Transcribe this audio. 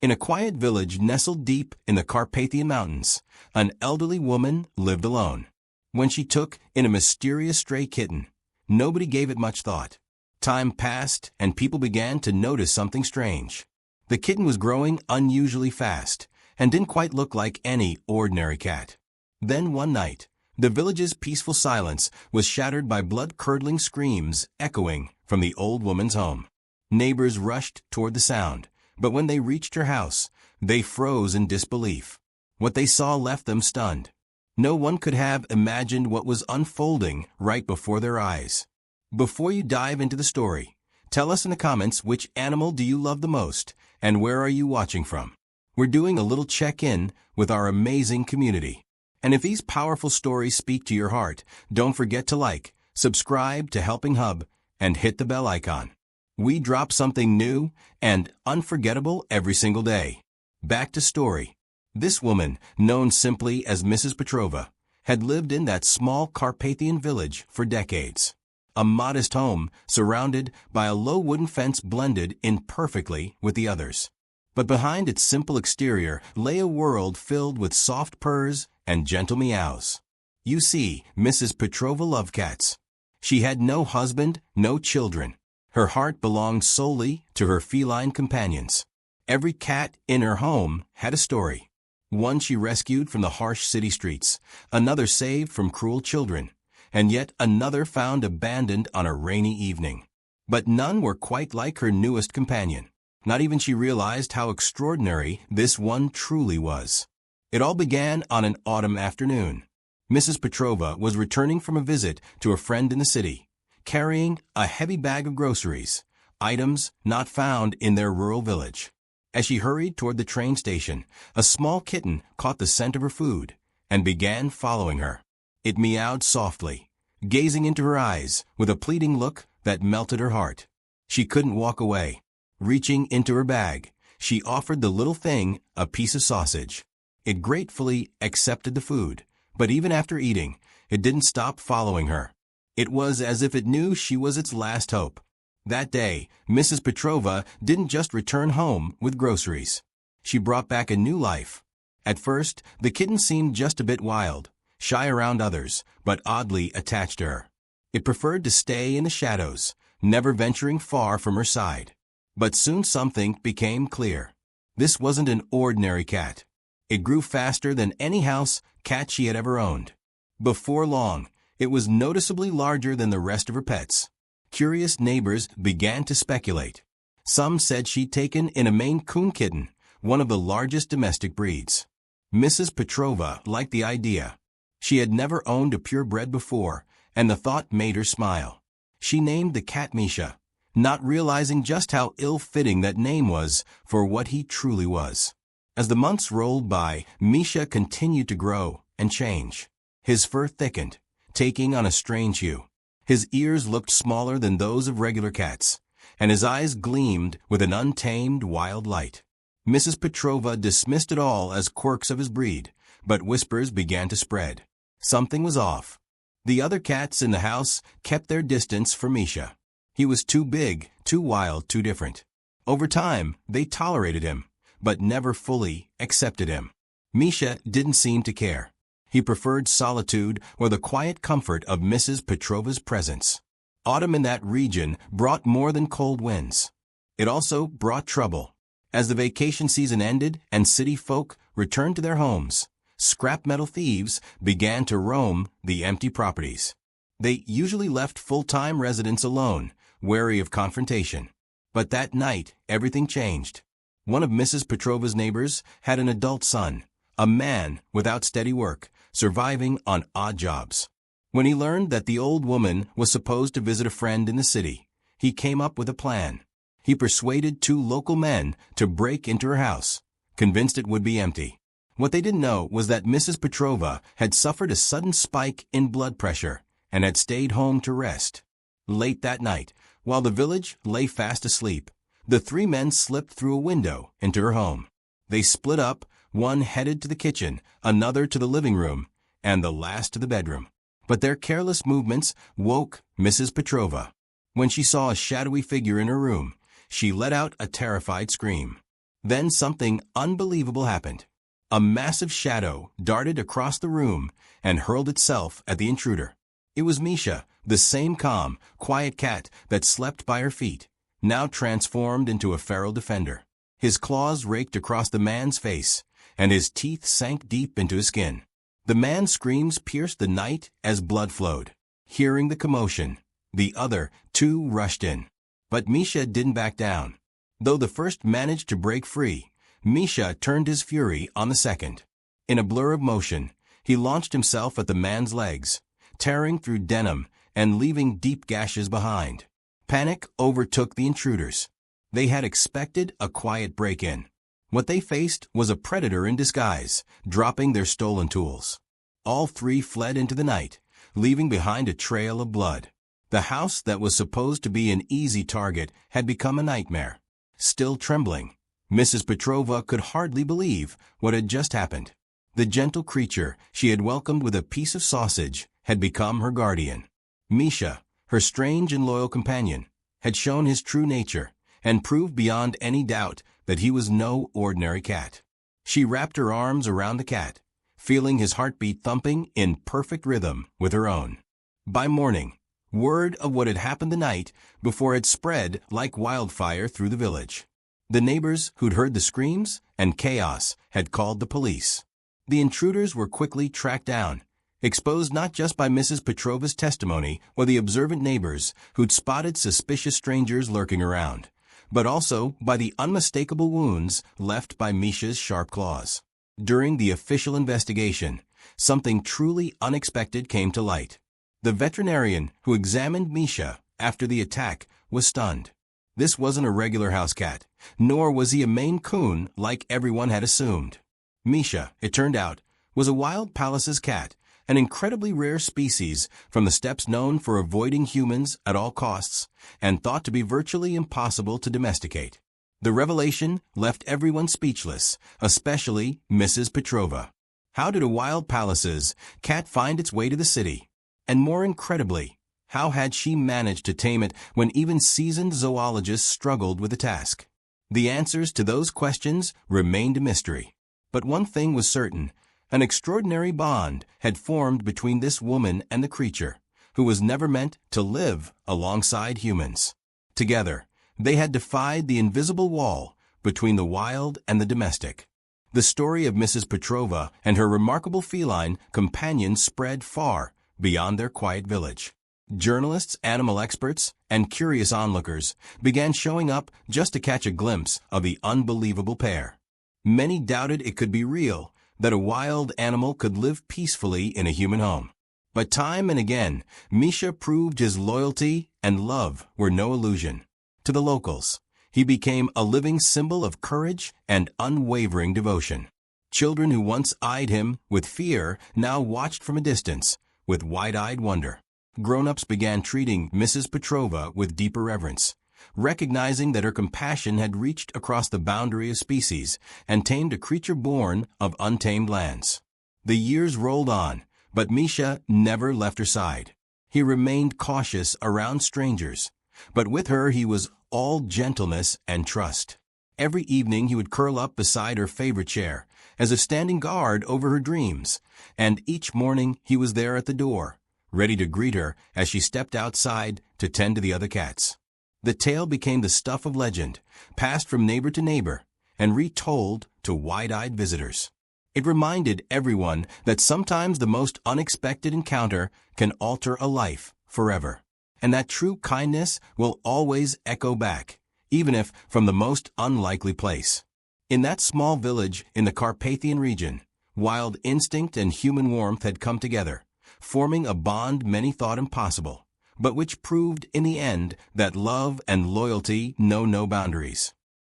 In a quiet village nestled deep in the Carpathian Mountains, an elderly woman lived alone. When she took in a mysterious stray kitten, nobody gave it much thought. Time passed, and people began to notice something strange. The kitten was growing unusually fast, and didn't quite look like any ordinary cat. Then one night, the village's peaceful silence was shattered by blood-curdling screams echoing from the old woman's home. Neighbors rushed toward the sound, but when they reached her house, they froze in disbelief. What they saw left them stunned. No one could have imagined what was unfolding right before their eyes. Before you dive into the story, tell us in the comments which animal do you love the most, and where are you watching from? We're doing a little check-in with our amazing community. And if these powerful stories speak to your heart, don't forget to like, subscribe to Helping Hub, and hit the bell icon. We drop something new and unforgettable every single day. Back to story. This woman, known simply as Mrs. Petrova, had lived in that small Carpathian village for decades. A modest home surrounded by a low wooden fence blended in perfectly with the others. But behind its simple exterior lay a world filled with soft purrs and gentle meows. You see, Mrs. Petrova loved cats. She had no husband, no children. Her heart belonged solely to her feline companions. Every cat in her home had a story. One she rescued from the harsh city streets, another saved from cruel children, and yet another found abandoned on a rainy evening. But none were quite like her newest companion. Not even she realized how extraordinary this one truly was. It all began on an autumn afternoon. Mrs. Petrova was returning from a visit to a friend in the city, carrying a heavy bag of groceries, items not found in their rural village. As she hurried toward the train station, a small kitten caught the scent of her food and began following her. It meowed softly, gazing into her eyes with a pleading look that melted her heart. She couldn't walk away. Reaching into her bag, she offered the little thing a piece of sausage. It gratefully accepted the food, but even after eating, it didn't stop following her. It was as if it knew she was its last hope. That day, Mrs. Petrova didn't just return home with groceries. She brought back a new life. At first, the kitten seemed just a bit wild, shy around others, but oddly attached to her. It preferred to stay in the shadows, never venturing far from her side. But soon something became clear. This wasn't an ordinary cat. It grew faster than any house cat she had ever owned. Before long, it was noticeably larger than the rest of her pets. Curious neighbors began to speculate. Some said she'd taken in a Maine Coon kitten, one of the largest domestic breeds. Mrs. Petrova liked the idea. She had never owned a purebred before, and the thought made her smile. She named the cat Misha, not realizing just how ill-fitting that name was for what he truly was. As the months rolled by, Misha continued to grow and change. His fur thickened, taking on a strange hue. His ears looked smaller than those of regular cats, and his eyes gleamed with an untamed, wild light. Mrs. Petrova dismissed it all as quirks of his breed, but whispers began to spread. Something was off. The other cats in the house kept their distance from Misha. He was too big, too wild, too different. Over time, they tolerated him, but never fully accepted him. Misha didn't seem to care. He preferred solitude or the quiet comfort of Mrs. Petrova's presence. Autumn in that region brought more than cold winds. It also brought trouble. As the vacation season ended and city folk returned to their homes, scrap metal thieves began to roam the empty properties. They usually left full-time residents alone, wary of confrontation. But that night, everything changed. One of Mrs. Petrova's neighbors had an adult son, a man without steady work, surviving on odd jobs. When he learned that the old woman was supposed to visit a friend in the city, he came up with a plan. He persuaded 2 local men to break into her house, convinced it would be empty. What they didn't know was that Mrs. Petrova had suffered a sudden spike in blood pressure and had stayed home to rest. Late that night, while the village lay fast asleep, the 3 men slipped through a window into her home. They split up, one headed to the kitchen, another to the living room, and the last to the bedroom. But their careless movements woke Mrs. Petrova. When she saw a shadowy figure in her room, she let out a terrified scream. Then something unbelievable happened. A massive shadow darted across the room and hurled itself at the intruder. It was Misha, the same calm, quiet cat that slept by her feet, now transformed into a feral defender. His claws raked across the man's face, and his teeth sank deep into his skin. The man's screams pierced the night as blood flowed. Hearing the commotion, the other two rushed in. But Misha didn't back down. Though the first managed to break free, Misha turned his fury on the second. In a blur of motion, he launched himself at the man's legs, tearing through denim and leaving deep gashes behind. Panic overtook the intruders. They had expected a quiet break-in. What they faced was a predator in disguise, dropping their stolen tools. All three fled into the night, leaving behind a trail of blood. The house that was supposed to be an easy target had become a nightmare. Still trembling, Mrs. Petrova could hardly believe what had just happened. The gentle creature she had welcomed with a piece of sausage had become her guardian. Misha, her strange and loyal companion, had shown his true nature and proved beyond any doubt that he was no ordinary cat. She wrapped her arms around the cat, feeling his heartbeat thumping in perfect rhythm with her own. By morning, word of what had happened the night before had spread like wildfire through the village. The neighbors who'd heard the screams and chaos had called the police. The intruders were quickly tracked down, exposed not just by Mrs. Petrova's testimony or the observant neighbors who'd spotted suspicious strangers lurking around, but also by the unmistakable wounds left by Misha's sharp claws. During the official investigation, something truly unexpected came to light. The veterinarian who examined Misha after the attack was stunned. This wasn't a regular house cat, nor was he a Maine Coon like everyone had assumed. Misha, it turned out, was a wild Pallas's cat, an incredibly rare species from the steppes known for avoiding humans at all costs and thought to be virtually impossible to domesticate. The revelation left everyone speechless, especially Mrs. Petrova. How did a wild Pallas's cat find its way to the city? And more incredibly, how had she managed to tame it when even seasoned zoologists struggled with the task? The answers to those questions remained a mystery. But one thing was certain: an extraordinary bond had formed between this woman and the creature, who was never meant to live alongside humans. Together, they had defied the invisible wall between the wild and the domestic. The story of Mrs. Petrova and her remarkable feline companion spread far beyond their quiet village. Journalists, animal experts, and curious onlookers began showing up just to catch a glimpse of the unbelievable pair. Many doubted it could be real, that a wild animal could live peacefully in a human home. But time and again, Misha proved his loyalty and love were no illusion. To the locals, he became a living symbol of courage and unwavering devotion. Children who once eyed him with fear now watched from a distance with wide-eyed wonder. Grown-ups began treating Mrs. Petrova with deeper reverence, recognizing that her compassion had reached across the boundary of species and tamed a creature born of untamed lands. The years rolled on, but Misha never left her side. He remained cautious around strangers, but with her he was all gentleness and trust. Every evening he would curl up beside her favorite chair, as if standing guard over her dreams, and each morning he was there at the door, ready to greet her as she stepped outside to tend to the other cats. The tale became the stuff of legend, passed from neighbor to neighbor, and retold to wide-eyed visitors. It reminded everyone that sometimes the most unexpected encounter can alter a life forever, and that true kindness will always echo back, even if from the most unlikely place. In that small village in the Carpathian region, wild instinct and human warmth had come together, forming a bond many thought impossible, but which proved in the end that love and loyalty know no boundaries.